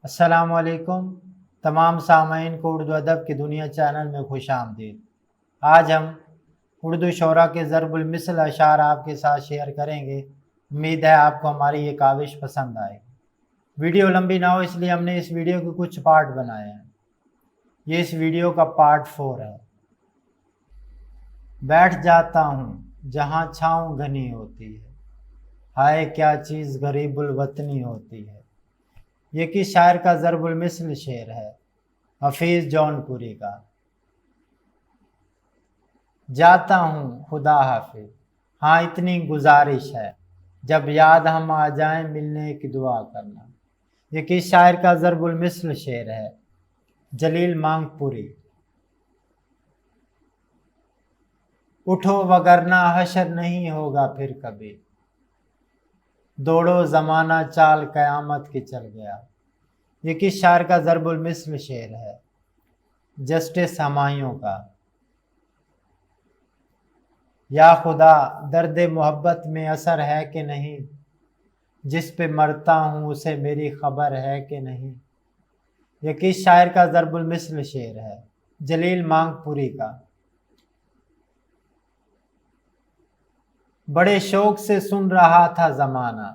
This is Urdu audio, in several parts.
السلام علیکم تمام سامعین کو اردو ادب کی دنیا چینل میں خوش آمدید۔ آج ہم اردو شعراء کے ضرب المثل اشعار آپ کے ساتھ شیئر کریں گے۔ امید ہے آپ کو ہماری یہ کاوش پسند آئے گی۔ ویڈیو لمبی نہ ہو اس لیے ہم نے اس ویڈیو کے کچھ پارٹ بنائے ہیں۔ یہ اس ویڈیو کا پارٹ 4 ہے۔ بیٹھ جاتا ہوں جہاں چھاؤں گھنی ہوتی ہے، ہائے کیا چیز غریب الوطنی ہوتی ہے۔ یہ کس شاعر کا ضرب المثل شعر ہے؟ حفیظ جون پوری کا۔ جاتا ہوں خدا حافظ، ہاں اتنی گزارش ہے، جب یاد ہم آ جائیں ملنے کی دعا کرنا۔ یہ کس شاعر کا ضرب المثل شعر ہے؟ جلیل مانگ پوری۔ اٹھو وگرنہ حشر نہیں ہوگا پھر کبھی، دوڑو زمانہ چال قیامت کی چل گیا۔ یہ کس شاعر کا ضرب المثل شعر ہے؟ جسٹس ہمایوں کا۔ یا خدا درد محبت میں اثر ہے کہ نہیں، جس پہ مرتا ہوں اسے میری خبر ہے کہ نہیں۔ یہ کس شاعر کا ضرب المثل شعر ہے؟ جلیل مانگ پوری کا۔ بڑے شوق سے سن رہا تھا زمانہ،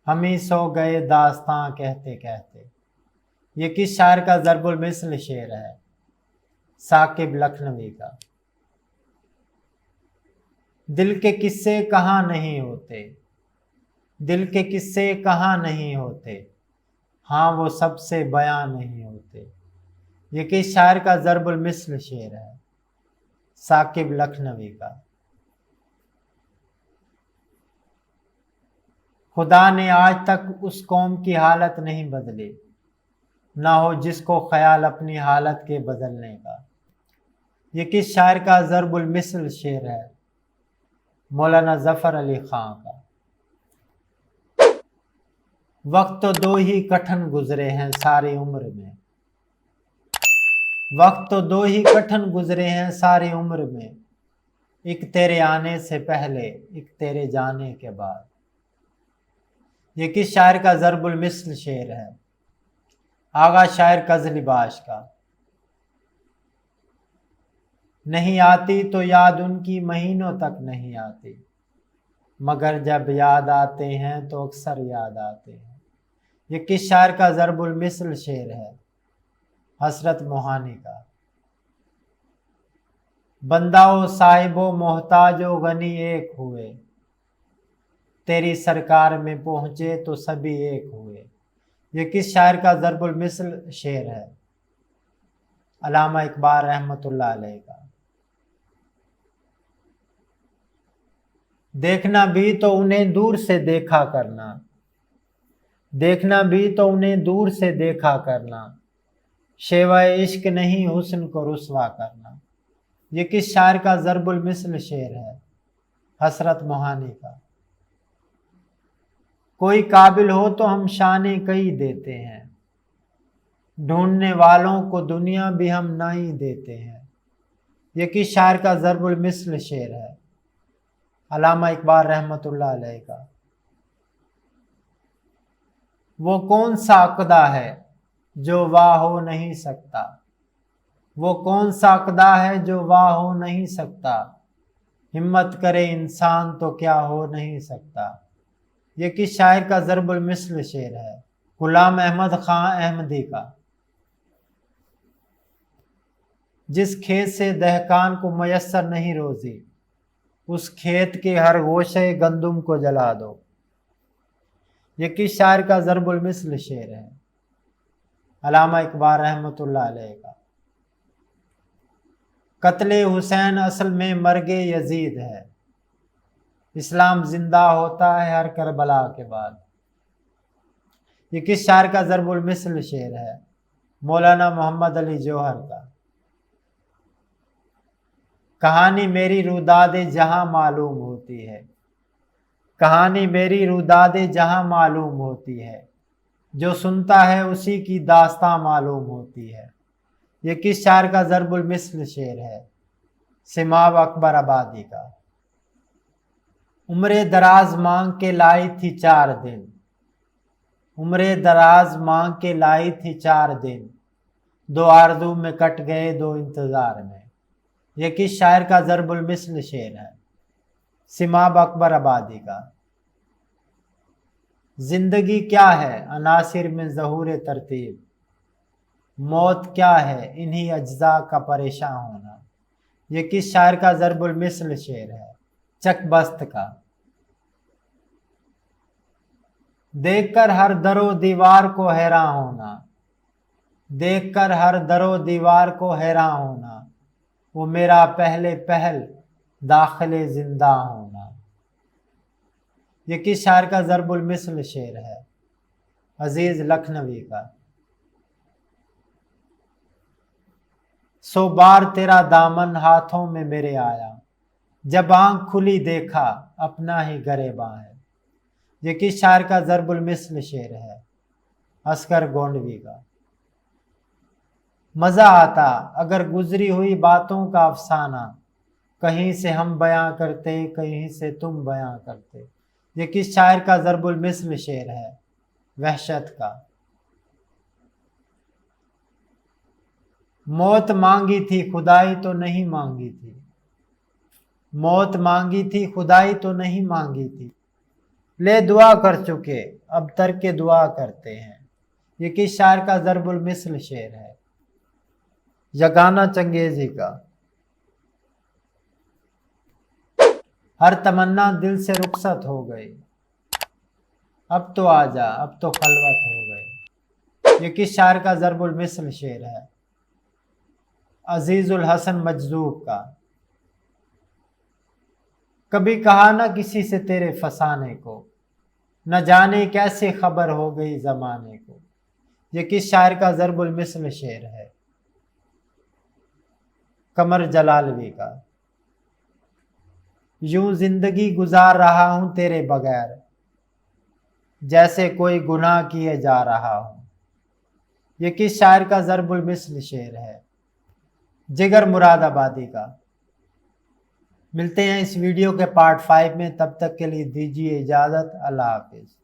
ہم ہی سو گئے داستاں کہتے کہتے۔ یہ کس شاعر کا ضرب المثل شعر ہے؟ ثاقب لکھنوی کا۔ دل کے قصے کہاں نہیں ہوتے، دل کے قصے کہاں نہیں ہوتے، ہاں وہ سب سے بیاں نہیں ہوتے۔ یہ کس شاعر کا ضرب المثل شعر ہے؟ ثاقب لکھنوی کا۔ خدا نے آج تک اس قوم کی حالت نہیں بدلی، نہ ہو جس کو خیال اپنی حالت کے بدلنے کا۔ یہ کس شاعر کا ضرب المثل شعر ہے؟ مولانا ظفر علی خان کا۔ وقت تو دو ہی کٹھن گزرے ہیں ساری عمر میں، وقت تو دو ہی کٹھن گزرے ہیں ساری عمر میں، ایک تیرے آنے سے پہلے ایک تیرے جانے کے بعد۔ یہ کس شاعر کا ضرب المثل شعر ہے؟ آغا شاعر کزلی باش کا۔ نہیں آتی تو یاد ان کی مہینوں تک نہیں آتی، مگر جب یاد آتے ہیں تو اکثر یاد آتے ہیں۔ یہ کس شاعر کا ضرب المثل شعر ہے؟ حسرت موہانی کا۔ بندہ و صاحب و محتاج و غنی ایک ہوئے، تیری سرکار میں پہنچے تو سبھی ایک ہوئے۔ یہ کس شاعر کا ضرب المثل شعر ہے؟ علامہ اقبال رحمۃ اللہ علیہ کا۔ دیکھنا بھی تو انہیں دور سے دیکھا کرنا، دیکھنا بھی تو انہیں دور سے دیکھا کرنا، شیوہ عشق نہیں حسن کو رسوا کرنا۔ یہ کس شاعر کا ضرب المثل شعر ہے؟ حسرت موہانی کا۔ کوئی قابل ہو تو ہم شانے کئی دیتے ہیں، ڈھونڈنے والوں کو دنیا بھی ہم نہ ہی دیتے ہیں۔ یہ کس شاعر کا ضرب المثل شعر ہے؟ علامہ اقبال رحمۃ اللہ علیہ کا۔ وہ کون سا عقدہ ہے جو واہ ہو نہیں سکتا، وہ کون سا عقدہ ہے جو واہ ہو نہیں سکتا، ہمت کرے انسان تو کیا ہو نہیں سکتا۔ یہ کس شاعر کا ضرب المثل شعر ہے؟ غلام احمد خان احمدی کا۔ جس کھیت سے دہقان کو میسر نہیں روزی، اس کھیت کے ہر گوشے گندم کو جلا دو۔ یہ کس شاعر کا ضرب المثل شعر ہے؟ علامہ اقبال رحمۃ اللہ علیہ کا۔ قتل حسین اصل میں مرگ یزید ہے، اسلام زندہ ہوتا ہے ہر کربلا کے بعد۔ یہ کس شاعر کا ضرب المثل شعر ہے؟ مولانا محمد علی جوہر کا۔ کہانی میری روداد جہاں معلوم ہوتی ہے، کہانی میری روداد جہاں معلوم ہوتی ہے، جو سنتا ہے اسی کی داستاں معلوم ہوتی ہے۔ یہ کس شاعر کا ضرب المثل شعر ہے؟ سماب اکبر آبادی کا۔ عمر دراز مانگ کے لائی تھی 4 دن، عمرے دراز مانگ کے لائی تھی 4 دن، 2 آرزو میں کٹ گئے 2 انتظار میں۔ یہ کس شاعر کا ضرب المثل شعر ہے؟ سماب اکبر آبادی کا۔ زندگی کیا ہے؟ عناصر میں ظہور ترتیب۔ موت کیا ہے؟ انہی اجزاء کا پریشاں ہونا۔ یہ کس شاعر کا ضرب المثل شعر ہے؟ چک بست کا۔ دیکھ کر ہر در و دیوار کو حیراں ہونا، دیکھ کر ہر در و دیوار کو حیراں ہونا، وہ میرا پہلے پہل داخل زندہ ہونا۔ یہ کس شاعر کا ضرب المثل شعر ہے؟ عزیز لکھنوی کا۔ 100 بار تیرا دامن ہاتھوں میں میرے آیا، جب آنکھ کھلی دیکھا اپنا ہی گریباں ہے۔ یہ کس شاعر کا ضرب المثل شعر ہے؟ عسکر گونڈوی کا۔ مزہ آتا اگر گزری ہوئی باتوں کا افسانہ، کہیں سے ہم بیاں کرتے کہیں سے تم بیاں کرتے۔ یہ کس شاعر کا ضرب المثل شعر ہے؟ وحشت کا۔ موت مانگی تھی خدائی تو نہیں مانگی تھی، موت مانگی تھی خدائی تو نہیں مانگی تھی، لے دعا کر چکے اب ترک دعا کرتے ہیں۔ یہ کس شاعر کا ضرب المثل شعر ہے؟ یگانہ چنگیزی کا۔ ہر تمنا دل سے رخصت ہو گئی، اب تو آجا اب تو خلوت ہو گئی۔ یہ کس شاعر کا ضرب المثل شعر ہے؟ عزیز الحسن مجذوب کا۔ کبھی کہا نہ کسی سے تیرے فسانے کو، نہ جانے کیسے خبر ہو گئی زمانے کو۔ یہ کس شاعر کا ضرب المثل شعر ہے؟ قمر جلالوی کا۔ یوں زندگی گزار رہا ہوں تیرے بغیر، جیسے کوئی گناہ کیے جا رہا ہوں۔ یہ کس شاعر کا ضرب المثل شعر ہے؟ جگر مراد آبادی کا۔ ملتے ہیں اس ویڈیو کے پارٹ 5 میں، تب تک کے لیے دیجیے اجازت۔ اللہ حافظ۔